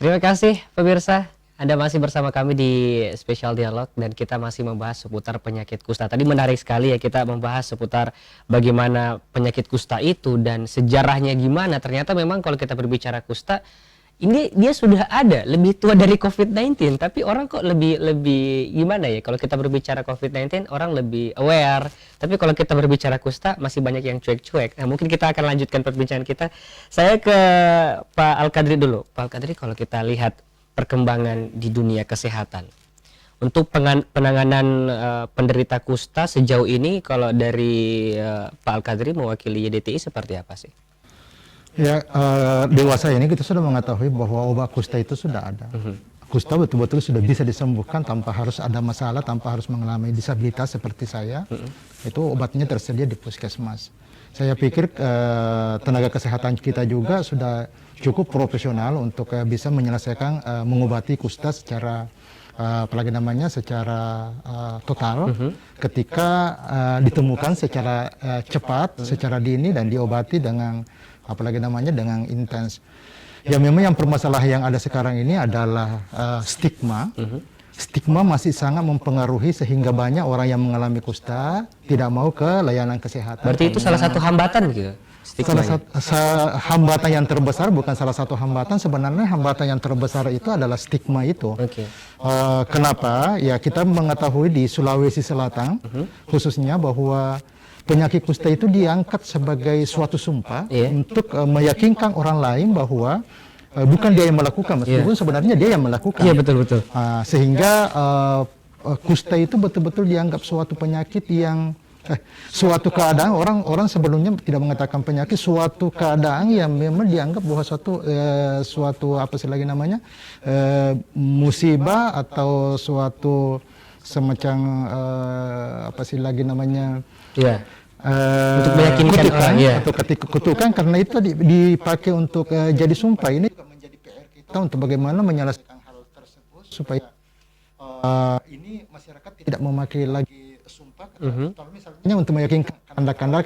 Terima kasih pemirsa, Anda masih bersama kami di Spesial Dialog dan kita masih membahas seputar penyakit kusta. Tadi menarik sekali ya, kita membahas seputar bagaimana penyakit kusta itu dan sejarahnya gimana. Ternyata memang kalau kita berbicara kusta, ini dia sudah ada, lebih tua dari COVID-19, tapi orang kok lebih gimana ya, kalau kita berbicara COVID-19 orang lebih aware, tapi kalau kita berbicara kusta masih banyak yang cuek-cuek. Nah, mungkin kita akan lanjutkan perbincangan kita. Saya ke Pak Al-Qadri dulu. Pak Al-Qadri, kalau kita lihat perkembangan di dunia kesehatan untuk penanganan penderita kusta sejauh ini, kalau dari Pak Al-Qadri mewakili YDTI seperti apa sih? Ya, dewasa ini kita sudah mengetahui bahwa obat kusta itu sudah ada. Kusta betul-betul sudah bisa disembuhkan tanpa harus ada masalah, tanpa harus mengalami disabilitas seperti saya. Itu obatnya tersedia di puskesmas. Saya pikir tenaga kesehatan kita juga sudah cukup profesional untuk bisa menyelesaikan mengobati kusta secara secara total ketika ditemukan secara cepat, secara dini dan diobati dengan dengan intens. Ya memang yang permasalahan yang ada sekarang ini adalah stigma. Stigma masih sangat mempengaruhi sehingga banyak orang yang mengalami kusta tidak mau ke layanan kesehatan. Berarti itu salah satu hambatan gitu? Hambatan yang terbesar, bukan salah satu hambatan, sebenarnya hambatan yang terbesar itu adalah stigma itu. Kenapa? Ya kita mengetahui di Sulawesi Selatan khususnya bahwa penyakit kusta itu diangkat sebagai suatu sumpah untuk meyakinkan orang lain bahwa bukan dia yang melakukan, meskipun sebenarnya dia yang melakukan. Iya, betul-betul. Sehingga kusta itu betul-betul dianggap suatu penyakit yang suatu keadaan, orang sebelumnya tidak mengatakan penyakit, suatu keadaan yang memang dianggap bahwa suatu musibah atau suatu semacam untuk meyakinkan orang atau ketika kutukan, karena itu dipakai untuk jadi sumpah. Ini menjadi PR kita untuk bagaimana menyelesaikan hal tersebut supaya ini masyarakat tidak memakai lagi sumpah. Kalau misalnya untuk meyakinkan kanda-kanda,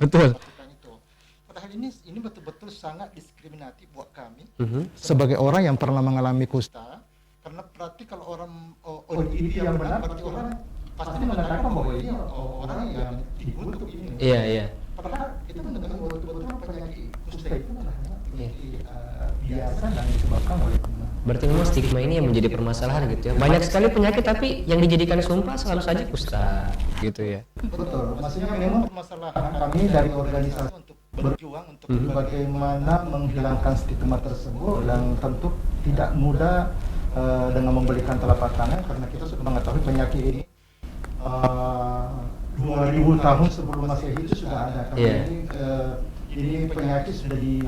betul. Padahal ini betul-betul sangat diskriminatif buat kami sebagai orang yang pernah mengalami kusta, karena berarti kalau orang itu yang benar, berarti orang pasti mengatakan bahwa ini orang yang dibutuh ini. Iya. Padahal kita mendengar betul-betul penyakit kusta itu adalah biasa dan disebabkan oleh Berarti memang stigma ini yang menjadi permasalahan gitu ya. Banyak sekali penyakit tapi yang dijadikan sumpah selalu saja kusta gitu ya. Betul. Maksudnya memang permasalahan kami dari organisasi untuk berjuang untuk bagaimana menghilangkan stigma tersebut, dan tentu tidak mudah dengan memberikan telapak tangan, karena kita sudah mengetahui penyakit ini 2000 tahun sebelum Masehi itu sudah ada. Ini penyakit sudah di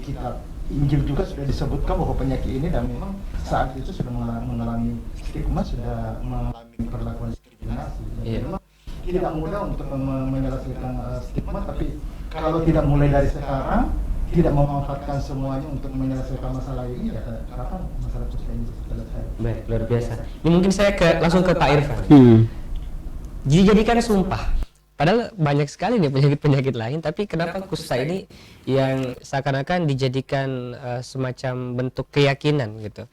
kitab Injil juga sudah disebutkan bahwa penyakit ini, dan memang saat itu sudah mengalami stigma, sudah mengalami perlakuan diskriminasi. Memang tidak mudah untuk menyelesaikan stigma, tapi kalau tidak mulai dari sekarang, tidak memanfaatkan semuanya untuk menyelesaikan masalah ini, ya kapan masalah kusta ini selesai? Baik, luar biasa. Ini mungkin saya langsung ke Pak Irfan. Dijadikan sumpah. Padahal banyak sekali nih penyakit-penyakit lain, tapi kenapa kusta ini yang seakan-akan dijadikan semacam bentuk keyakinan gitu?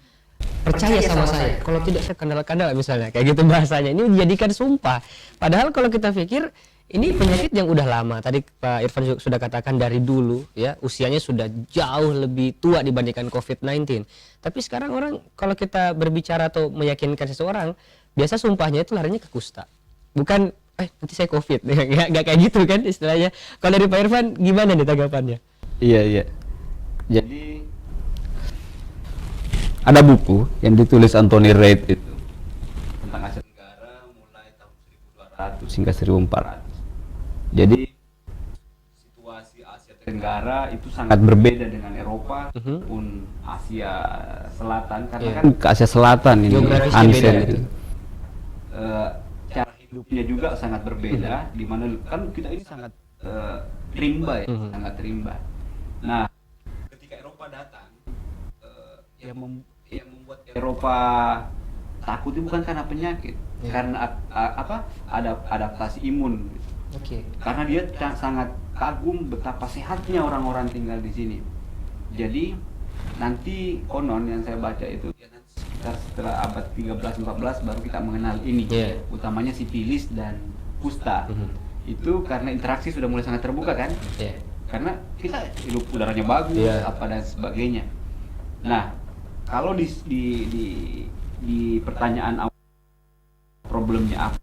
Percaya sama saya, kalau tidak saya kandal-kandal misalnya, kayak gitu bahasanya. Ini dijadikan sumpah. Padahal kalau kita pikir ini penyakit yang udah lama. Tadi Pak Irfan sudah katakan dari dulu ya, usianya sudah jauh lebih tua dibandingkan COVID-19. Tapi sekarang orang kalau kita berbicara atau meyakinkan seseorang, biasa sumpahnya itu larinya ke kusta. Bukan nanti saya COVID, nggak kayak gitu kan istilahnya. Kalau dari Pak Irfan gimana nih tanggapannya? Iya. Jadi ada buku yang ditulis Anthony Reid itu tentang Asia Tenggara mulai tahun 1200 hingga 1400. Jadi situasi Asia Tenggara itu sangat berbeda dengan Eropa pun Asia Selatan, karena kan ke Asia Selatan ini Geografisnya beda gitu. Hidupnya juga sangat berbeda, di mana kan kita ini sangat rimba ya, sangat rimba. Nah, ketika Eropa datang, yang membuat Eropa takut itu bukan karena penyakit, karena adaptasi imun. Karena dia sangat kagum betapa sehatnya orang-orang tinggal di sini. Jadi nanti konon yang saya baca itu ya nanti sekitar setelah abad 13-14 baru kita mengenal ini, utamanya sifilis dan kusta. Itu karena interaksi sudah mulai sangat terbuka kan, karena kita hidup udaranya bagus, apa dan sebagainya. Nah, kalau di pertanyaan awal problemnya apa?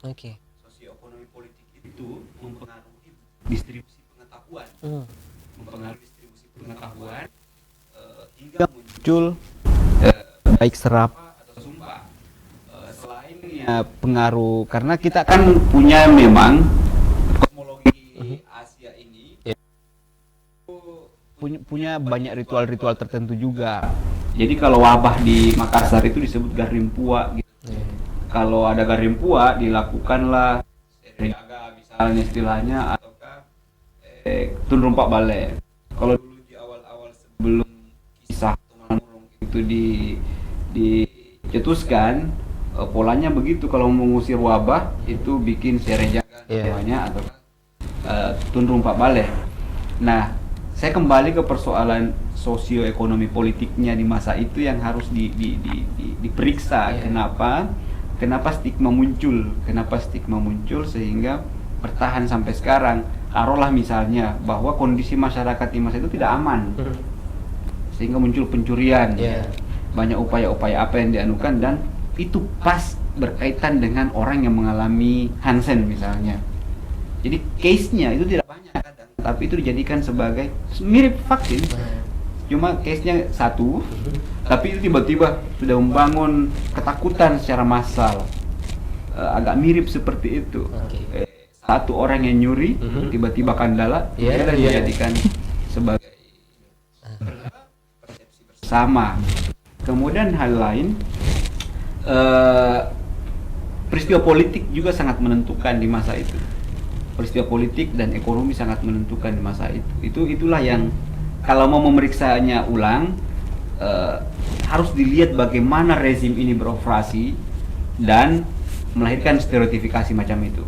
Sosioekonomi politik itu mempengaruhi distribusi pengetahuan, hingga muncul baik serapa atau sumpah. Selain ya pengaruh, karena kita kan punya memang kosmologi Asia ini punya banyak ritual-ritual tertentu juga. Jadi kalau wabah di Makassar itu disebut Garimpua gitu. Kalau ada Garimpua dilakukanlah seriaga misalnya istilahnya, ataukah tunrumpak bale. Kalau dulu di awal-awal sebelum kisah Tumurung itu dicetuskan, polanya begitu, kalau mengusir wabah itu bikin serejaga namanya, atau tunrumpak bale. Nah, saya kembali ke persoalan sosioekonomi politiknya di masa itu yang harus diperiksa. Kenapa stigma muncul sehingga bertahan sampai sekarang. Taruhlah misalnya bahwa kondisi masyarakat di masa itu tidak aman, sehingga muncul pencurian, banyak upaya-upaya apa yang dianukan, dan itu pas berkaitan dengan orang yang mengalami Hansen misalnya. Jadi case-nya itu tidak banyak kadang, tapi itu dijadikan sebagai mirip vaksin. Cuma case-nya satu, tapi itu tiba-tiba sudah membangun ketakutan secara massal. Agak mirip seperti itu. Satu orang yang nyuri, tiba-tiba kandala, dijadikan sebagai persepsi bersama. Kemudian hal lain, peristiwa politik juga sangat menentukan di masa itu. Peristiwa politik dan ekonomi sangat menentukan di masa itu. Itulah yang kalau mau memeriksanya ulang, harus dilihat bagaimana rezim ini beroperasi dan melahirkan stereotifikasi macam itu.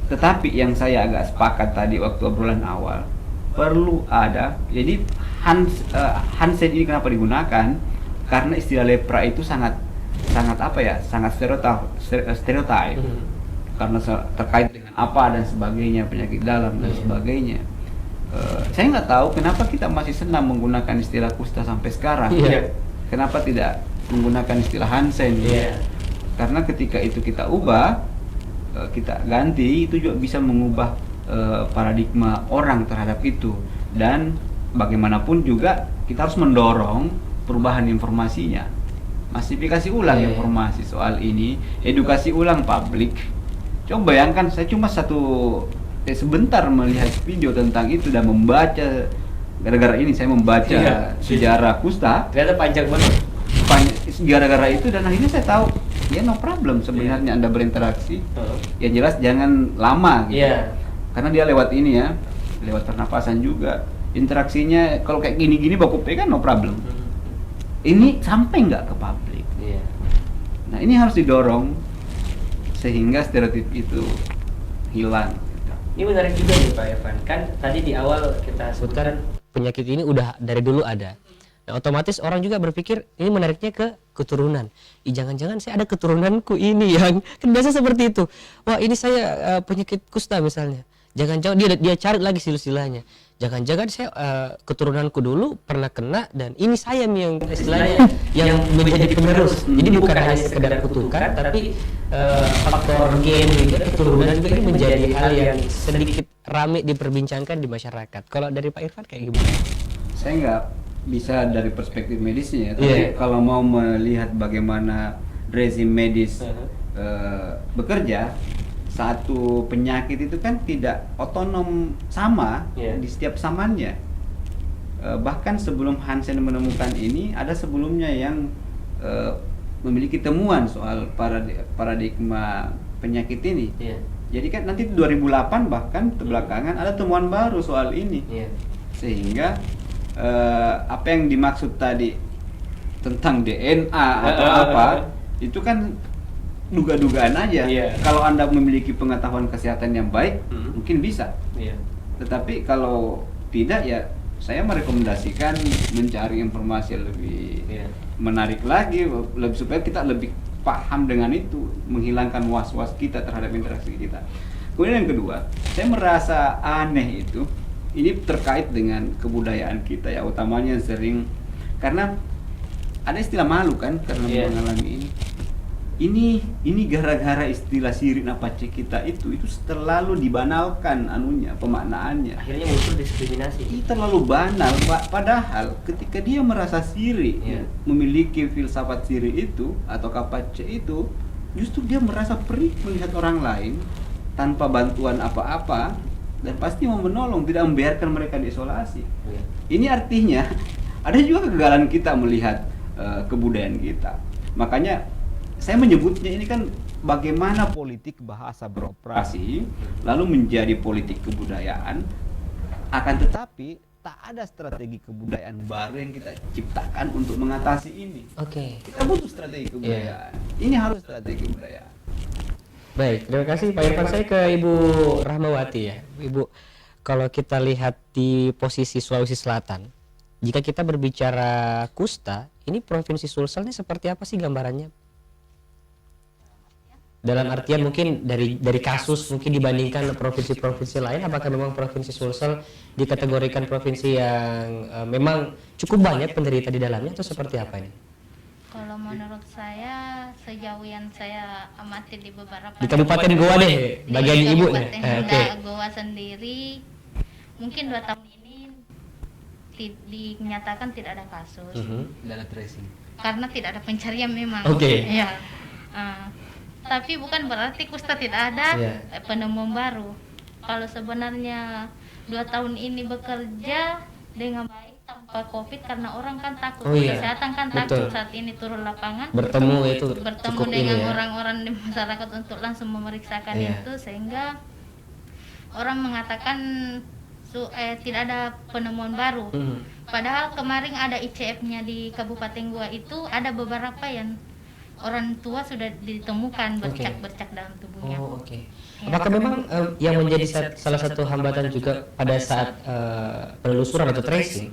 Tetapi yang saya agak sepakat tadi waktu obrolan awal, perlu ada, jadi Hansen ini kenapa digunakan? Karena istilah lepra itu sangat apa ya, sangat stereotip. Karena terkait dengan apa dan sebagainya, penyakit dalam dan sebagainya. Saya nggak tahu kenapa kita masih senang menggunakan istilah kusta sampai sekarang. Kenapa tidak menggunakan istilah Hansen? Karena ketika itu kita ubah, kita ganti, itu juga bisa mengubah paradigma orang terhadap itu. Dan bagaimanapun juga kita harus mendorong perubahan informasinya, masifikasi ulang informasi soal ini, edukasi ulang publik. Coba bayangkan, saya cuma sebentar melihat video tentang itu dan membaca, gara-gara ini saya membaca sejarah kusta, Ternyata panjang banget. gara-gara itu, dan akhirnya saya tahu ya no problem sebenarnya Anda berinteraksi. Yang jelas jangan lama gitu. Karena dia lewat ini ya, lewat pernapasan juga. Interaksinya kalau kayak gini-gini baku pegang no problem. Ini sampai nggak ke publik. Nah, ini harus didorong sehingga stereotip itu hilang. Ini menarik juga nih Pak Irfan. Kan tadi di awal kita sebutkan penyakit ini udah dari dulu ada. Nah, otomatis orang juga berpikir ini menariknya ke keturunan. Jangan-jangan saya ada keturunanku ini yang kan biasa seperti itu. Wah, ini saya penyakit kusta misalnya. Jangan-jangan dia cari lagi silsilahnya. Jangan-jangan saya keturunanku dulu pernah kena dan ini saya yang istilahnya yang menjadi penerus. Jadi bukan hanya sekedar kutukan, tapi faktor gen juga keturunan juga ini menjadi hal yang sedikit ramai diperbincangkan di masyarakat. Kalau dari Pak Irfan kayak gimana? Saya nggak bisa dari perspektif medisnya, tapi kalau mau melihat bagaimana rezim medis bekerja, satu penyakit itu kan tidak otonom sama di setiap zamannya. Bahkan sebelum Hansen menemukan ini, ada sebelumnya yang memiliki temuan soal paradigma penyakit ini. Jadi kan nanti 2008 bahkan belakangan ada temuan baru soal ini. Sehingga apa yang dimaksud tadi tentang DNA atau apa, itu kan duga-dugaan aja. Kalau Anda memiliki pengetahuan kesehatan yang baik, mungkin bisa. Tetapi kalau tidak ya saya merekomendasikan mencari informasi yang lebih menarik lagi, supaya kita lebih paham dengan itu, menghilangkan was-was kita terhadap interaksi kita. Kemudian yang kedua, saya merasa aneh itu, ini terkait dengan kebudayaan kita ya, utamanya sering karena ada istilah malu kan karena mengalami ini. Ini gara-gara istilah Sirik Napace kita itu terlalu dibanalkan pemaknaannya. Akhirnya muncul diskriminasi. Ini terlalu banal, padahal ketika dia merasa Sirik, memiliki filsafat Sirik itu atau Kapace itu, justru dia merasa perih melihat orang lain tanpa bantuan apa-apa dan pasti mau menolong, tidak membiarkan mereka diisolasi. Ini artinya ada juga kegagalan kita melihat kebudayaan kita. Makanya saya menyebutnya ini kan bagaimana politik bahasa beroperasi lalu menjadi politik kebudayaan, akan tetapi tak ada strategi kebudayaan baru yang kita ciptakan untuk mengatasi ini. Kita butuh strategi kebudayaan. Ini harus strategi kebudayaan. Baik, terima kasih Pak Irfan. Saya ke Ibu Rahmawati ya. Ibu, kalau kita lihat di posisi Sulawesi Selatan, jika kita berbicara kusta, ini Provinsi Sulsel ini seperti apa sih gambarannya? Dalam artian mungkin dari kasus mungkin dibandingkan provinsi-provinsi lain, apakah memang Provinsi Sulsel dikategorikan provinsi yang memang cukup banyak penderita di dalamnya atau seperti apa ini? Kalau menurut saya, sejauh yang saya amati di beberapa di Kabupaten Goa deh, bagian di ibu Kabupaten nih. Goa sendiri, mungkin 2 tahun ini dinyatakan tidak ada kasus. Tidak ada tracing. Karena tidak ada pencarian memang. Ya. Tapi bukan berarti kusta tidak ada penemuan baru. Kalau sebenarnya 2 tahun ini bekerja dengan baik tanpa COVID, karena orang kan takut, kesehatan kan takut saat ini turun lapangan. Bertemu dengan orang-orang di masyarakat untuk langsung memeriksakan itu, sehingga orang mengatakan tidak ada penemuan baru. Padahal kemarin ada ICF-nya di Kabupaten Goa itu ada beberapa yang orang tua sudah ditemukan bercak-bercak dalam tubuhnya. Apakah memang yang menjadi salah satu hambatan juga pada saat penelusuran atau tracing,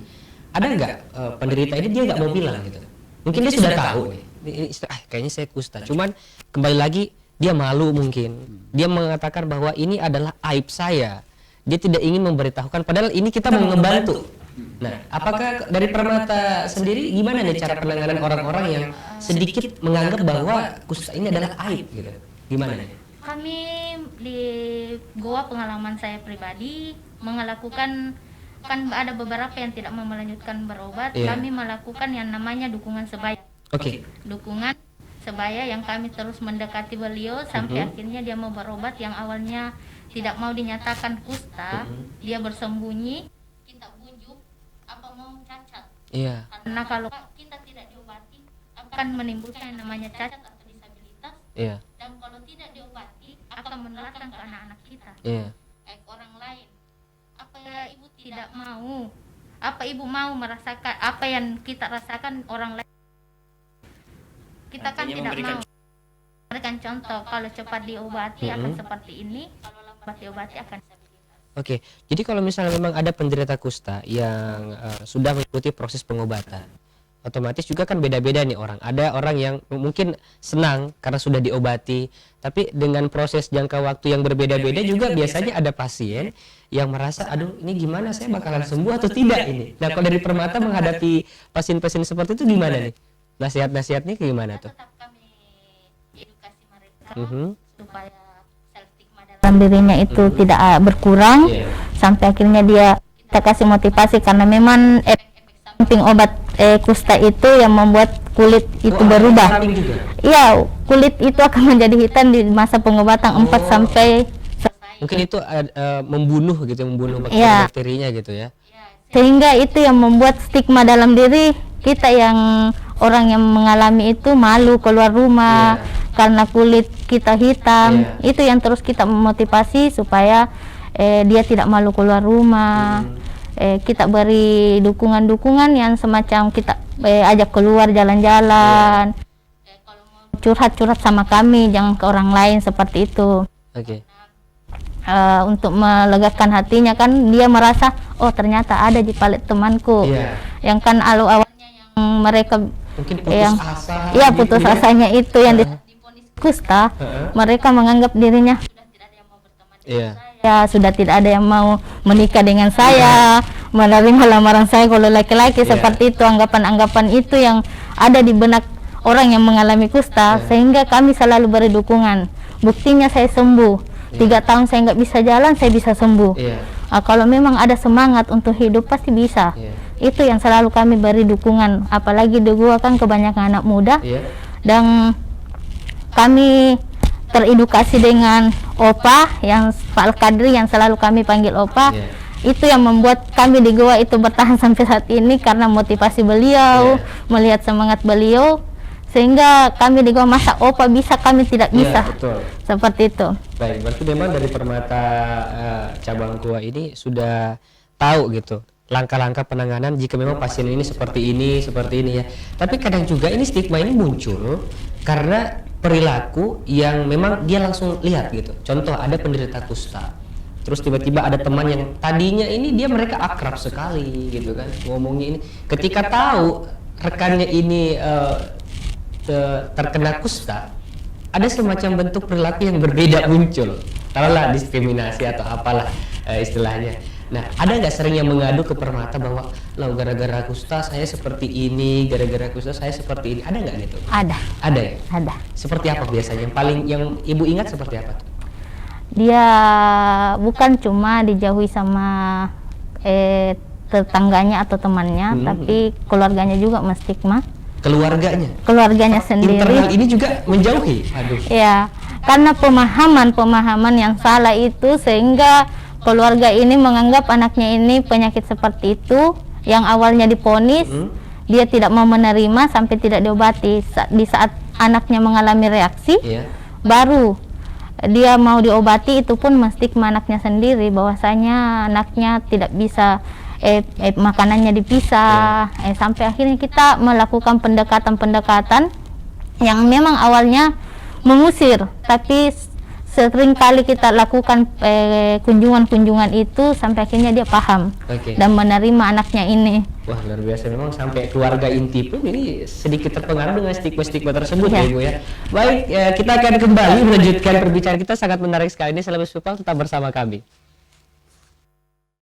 ada nggak penderita ini dia nggak mau bilang gitu? Mungkin dia sudah tahu nih, kayaknya saya kusta. Cuman kembali lagi dia malu mungkin. Dia mengatakan bahwa ini adalah aib saya. Dia tidak ingin memberitahukan. Padahal ini kita mau ngebantu. Nah, apakah dari Permata sendiri gimana nih cara penanganan orang-orang yang sedikit menganggap bahwa kusta ini adalah aib gitu? Gimana nih? Kami di Goa, pengalaman saya pribadi melakukan, kan ada beberapa yang tidak mau melanjutkan berobat. Kami melakukan yang namanya dukungan sebaya. Dukungan sebaya yang kami terus mendekati beliau sampai akhirnya dia mau berobat. Yang awalnya tidak mau dinyatakan kusta, dia bersembunyi. Cacat. Karena kalau kita tidak diobati akan menimbulkan yang namanya cacat atau disabilitas. Dan kalau tidak diobati akan menularkan ke anak-anak kita, orang lain. Apa ibu tidak mau? Apa ibu mau merasakan apa yang kita rasakan orang lain? Kita kan tidak mau memberikan contoh. Kalau cepat diobati akan seperti ini, kalau lambat diobati akan jadi kalau misalnya memang ada penderita kusta yang sudah mengikuti proses pengobatan, otomatis juga kan beda-beda nih orang. Ada orang yang mungkin senang karena sudah diobati, tapi dengan proses jangka waktu yang berbeda-beda juga biasanya ada pasien yang merasa, aduh ini gimana, saya bakalan sembuh atau tidak ini. Nah, kalau dari Permata menghadapi pasien-pasien seperti itu gimana nih? Nasihat-nasihatnya gimana tuh? Tetap kami edukasi mereka supaya dalam dirinya itu tidak berkurang sampai akhirnya kita kasih motivasi, karena memang samping obat kusta itu yang membuat kulit itu berubah. Kulit itu akan menjadi hitam di masa pengobatan 4 sampai mungkin itu membunuh bakteri-bakterinya gitu ya. Sehingga itu yang membuat stigma dalam diri kita, yang orang yang mengalami itu malu keluar rumah karena kulit kita hitam. Itu yang terus kita memotivasi supaya dia tidak malu keluar rumah. Kita beri dukungan-dukungan yang semacam kita ajak keluar jalan-jalan, curhat-curhat sama kami, jangan ke orang lain seperti itu. untuk melegakan hatinya kan, dia merasa oh ternyata ada di balik temanku. Yang kan awalnya yang mereka mungkin putus yang asa iya gitu putus ya. asanya itu yang divonis kusta, mereka menganggap dirinya ya sudah tidak ada yang mau menikah dengan saya, menerima lamaran saya kalau laki-laki. Seperti itu, anggapan-anggapan itu yang ada di benak orang yang mengalami kusta, sehingga kami selalu beri dukungan. Buktinya saya sembuh. 3 tahun saya nggak bisa jalan, saya bisa sembuh. Kalau memang ada semangat untuk hidup pasti bisa. Itu yang selalu kami beri dukungan. Apalagi di gua kan kebanyakan anak muda, dan kami teredukasi dengan Opa yang Pak Kadri yang selalu kami panggil Opa. Itu yang membuat kami di gua itu bertahan sampai saat ini, karena motivasi beliau, melihat semangat beliau, sehingga kami di gua masa Opa bisa, kami tidak bisa. Betul. Seperti itu. Baik, berarti memang dari Permata cabang Goa ini sudah tahu gitu langkah-langkah penanganan jika memang pasien ini seperti ini ya. Tapi kadang juga ini stigma ini muncul karena perilaku yang memang dia langsung lihat gitu. Contoh, ada penderita kusta, terus tiba-tiba ada teman yang tadinya ini mereka akrab sekali gitu kan, ngomongnya ini, ketika tahu rekannya ini terkena kusta, ada semacam bentuk perilaku yang berbeda muncul, taruhlah diskriminasi atau apalah istilahnya. Nah, ada nggak sering yang mengadu ke Permata bahwa lo gara-gara kusta saya seperti ini, gara-gara kusta saya seperti ini, ada nggak gitu? Ada ya? ada. Seperti apa biasanya yang ibu ingat seperti apa tuh? Dia bukan cuma dijauhi sama tetangganya atau temannya, tapi keluarganya juga menstigma. Keluarganya sendiri. Internal ini juga menjauhi. Aduh. Ya, karena pemahaman yang salah itu, sehingga keluarga ini menganggap anaknya ini penyakit seperti itu, yang awalnya diponis, dia tidak mau menerima sampai tidak diobati. Di saat anaknya mengalami reaksi, baru dia mau diobati, itu pun menstigma anaknya sendiri, bahwasanya anaknya tidak bisa makanannya dipisah, sampai akhirnya kita melakukan pendekatan yang memang awalnya mengusir, tapi sering kali kita lakukan kunjungan itu sampai akhirnya dia paham dan menerima anaknya ini. Wah, luar biasa, memang sampai keluarga inti pun ini sedikit terpengaruh dengan stigma-stigma tersebut ya Ibu ya. Baik, kita akan kembali melanjutkan perbincangan kita, sangat menarik sekali ini. Selamat tetap bersama kami.